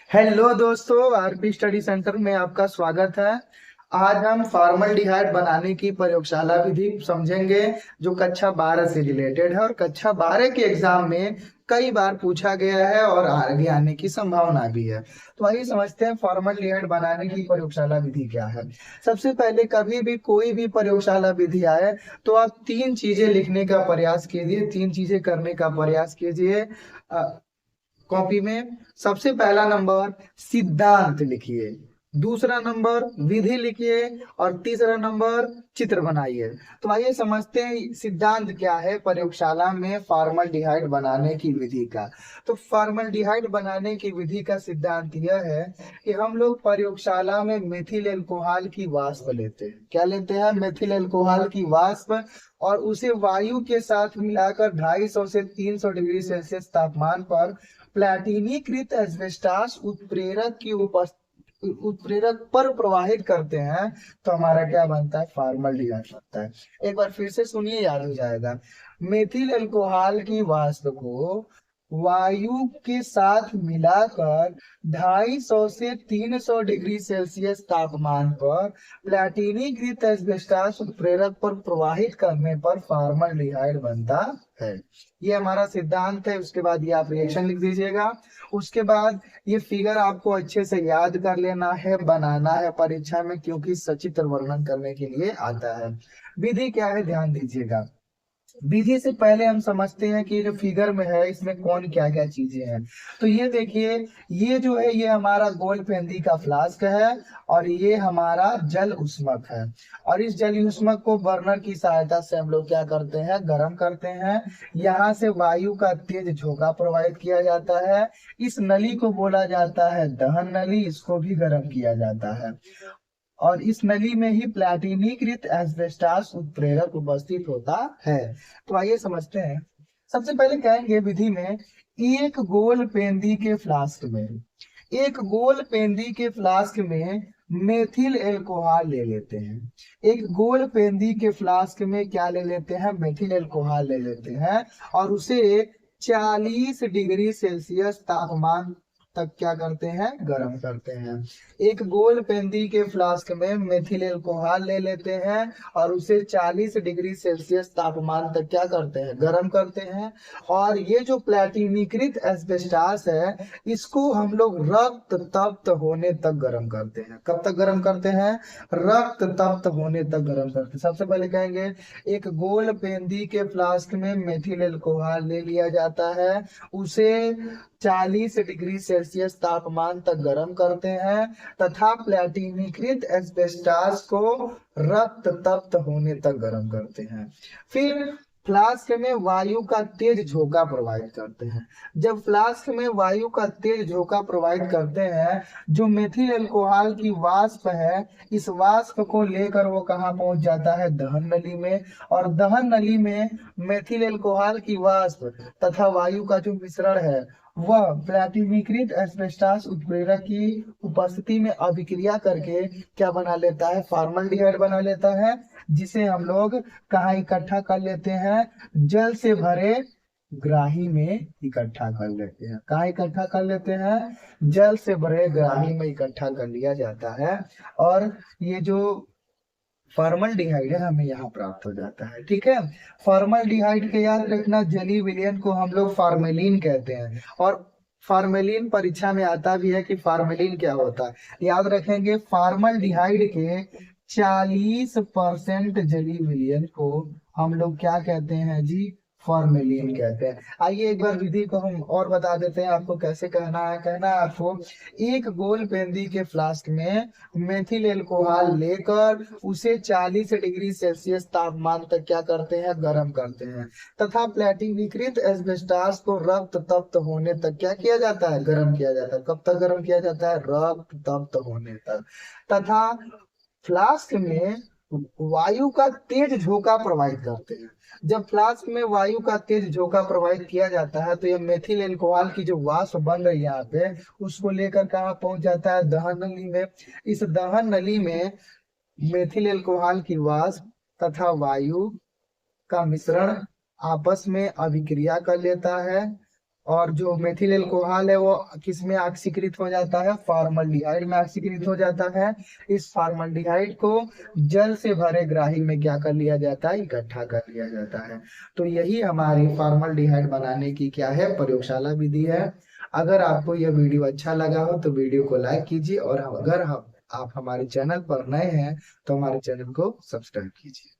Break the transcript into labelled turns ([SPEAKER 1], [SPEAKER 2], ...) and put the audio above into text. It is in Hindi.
[SPEAKER 1] हेलो दोस्तों, आरपी स्टडी सेंटर में आपका स्वागत है। आज हम फॉर्मल्डिहाइड बनाने की प्रयोगशाला विधि समझेंगे जो कक्षा 12 से रिलेटेड है और कक्षा 12 के एग्जाम में कई बार पूछा गया है और आगे आने की संभावना भी है। तो आइए समझते हैं फॉर्मल्डिहाइड बनाने की प्रयोगशाला विधि क्या है। सबसे पहले कभी भी कोई भी प्रयोगशाला विधि आए तो आप तीन चीजें लिखने का प्रयास कीजिए, तीन चीजें करने का प्रयास कीजिए कॉपी में। सबसे पहला नंबर सिद्धांत लिखिए, दूसरा नंबर विधि लिखिए और तीसरा नंबर चित्र बनाइए। तो आइए समझते हैं सिद्धांत क्या है प्रयोगशाला में फॉर्मल्डिहाइड बनाने की विधि का। तो फॉर्मल्डिहाइड बनाने की विधि का सिद्धांत यह है कि हम लोग प्रयोगशाला में मेथिल अल्कोहल की वाष्प लेते हैं। क्या लेते हैं? मेथिल अल्कोहल की वाष्प, और उसे वायु के साथ मिलाकर 250 से 300 डिग्री सेल्सियस तापमान पर प्लैटिनीकृत एस्बेस्टास उत्प्रेरक पर प्रवाहित करते हैं। तो हमारा क्या बनता है? फॉर्मल्डिहाइड बनता है। एक बार फिर से सुनिए, याद हो जाएगा। मेथिल अल्कोहल की वाष्प को वायु के साथ मिलाकर 250 से 300 डिग्री सेल्सियस तापमान पर प्लैटिनीकृत एस्बेस्टास उत्प्रेरक पर प्रवाहित करने पर फॉर्मल्डिहाइड बनता है। ये हमारा सिद्धांत है। उसके बाद ये आप रिएक्शन लिख दीजिएगा। उसके बाद ये फिगर आपको अच्छे से याद कर लेना है, बनाना है परीक्षा में, क्योंकि सचित्र वर्णन करने के लिए आता है। विधि क्या है, ध्यान दीजिएगा। विधि से पहले हम समझते हैं कि जो फिगर में है इसमें कौन क्या क्या चीजें हैं। तो ये देखिए, ये जो है ये हमारा गोल पेंदी का फ्लास्क है और ये हमारा जल उष्मक है। और इस जल उष्मक को बर्नर की सहायता से हम लोग क्या करते हैं? गर्म करते हैं। यहाँ से वायु का तेज झोंका प्रवाहित किया जाता है। इस नली को बोला जाता है दहन नली, इसको भी गर्म किया जाता है। और इस नली में ही प्लैटिनीकृत एस्बेस्टास उत्प्रेरक उपस्थित होता है। तो आइए समझते हैं। सबसे पहले कहेंगे विधि में, एक गोल पेंदी के फ्लास्क में एक गोल पेंदी के फ्लास्क में मेथिल एल्कोहल ले लेते हैं। एक गोल पेंदी के फ्लास्क में क्या ले लेते हैं? मेथिल एल्कोहल ले लेते हैं और उसे 40 डिग्री सेल्सियस तापमान तक क्या करते हैं? गर्म करते हैं। एक गोल पेंदी के फ्लास्क में मेथिल अल्कोहल ले लेते हैं और उसे 40 डिग्री सेल्सियस तापमान तक क्या करते हैं? गर्म करते हैं। और ये जो प्लैटिनीकृत एस्बेस्टास है इसको हम लोग रक्त तप्त होने तक गर्म करते हैं। कब तक गर्म करते हैं? रक्त तप्त होने तक गर्म करते हैं। सबसे पहले कहेंगे, एक गोल पेंदी के फ्लास्क में मेथिल अल्कोहल ले लिया जाता है, उसे 40 डिग्री सेल्सियस तापमान तक गर्म करते हैं तथा प्लैटिनीकृत एस्बेस्टास को रक्त तप्त होने तक गर्म करते हैं। फिर फ्लास्क में वायु का तेज झोंका प्रवाहित करते हैं। जब फ्लास्क में वायु का तेज झोंका प्रवाहित करते हैं, जो मेथिल अल्कोहल की वाष्प है इस वाष्प को लेकर वो कहाँ पहुंच जाता है? दहन नली में। और दहन नली में मेथिल अल्कोहल की वाष्प तथा वायु का जो मिश्रण है वह प्लैटिनीकृत एस्बेस्टास उत्प्रेरक की उपस्थिति में अभिक्रिया करके क्या बना लेता है? फॉर्मल्डिहाइड बना लेता है, जिसे हम लोग कहाँ इकट्ठा कर लेते हैं? जल से भरे ग्राही में इकट्ठा कर लेते हैं। कहाँ इकट्ठा कर लेते हैं? जल से भरे ग्राही में इकट्ठा कर लिया जाता है। और ये जो फॉर्मल्डिहाइड है हमें यहाँ प्राप्त हो जाता है। ठीक है। फॉर्मल्डिहाइड के याद रखना, जली विलयन को हम लोग फार्मेलिन कहते हैं। और फार्मेलिन परीक्षा में आता भी है कि फार्मेलिन क्या होता है। याद रखेंगे, फॉर्मल्डिहाइड के 40% जली विलयन को हम लोग क्या कहते हैं जी? फॉर्मेलिन कहते हैं। आइए एक बार विधि को हम और बता देते हैं आपको कैसे कहना है। कहना है आपको, एक गोल पेंदी के फ्लास्क में मेथिल एल्कोहल लेकर उसे 40 डिग्री सेल्सियस तापमान तक क्या करते हैं? गर्म करते हैं तथा प्लैटिनीकृत एस्बेस्टास को रक्त तप्त होने तक क्या किया जाता है? गर्म किया जाता है। कब तक गर्म किया जाता है? रक्त तप्त होने तक। तथा फ्लास्क में वायु का तेज झोंका प्रवाहित करते हैं। जब फ्लास्क में वायु का तेज झोंका प्रवाहित किया जाता है तो ये मेथिल एल्कोहल की जो वाष्प बन रही है यहाँ पे, उसको लेकर कहाँ पहुंच जाता है? दहन नली में। इस दहन नली में मेथिल एल्कोहल की वाष्प तथा वायु का मिश्रण आपस में अभिक्रिया कर लेता है और जो मेथिल अल्कोहल है वो किस में ऑक्सीकृत हो जाता है, फॉर्मल्डिहाइड में ऑक्सीकृत हो जाता है। इस फॉर्मल्डिहाइड को जल से भरे ग्राही में क्या कर लिया जाता है, इकट्ठा कर लिया जाता है। तो यही हमारी फॉर्मल्डिहाइड बनाने की क्या है, प्रयोगशाला विधि है। अगर आपको यह वीडियो अच्छा लगा हो तो वीडियो को लाइक कीजिए, और अगर हम आप हमारे चैनल पर नए हैं तो हमारे चैनल को सब्सक्राइब कीजिए।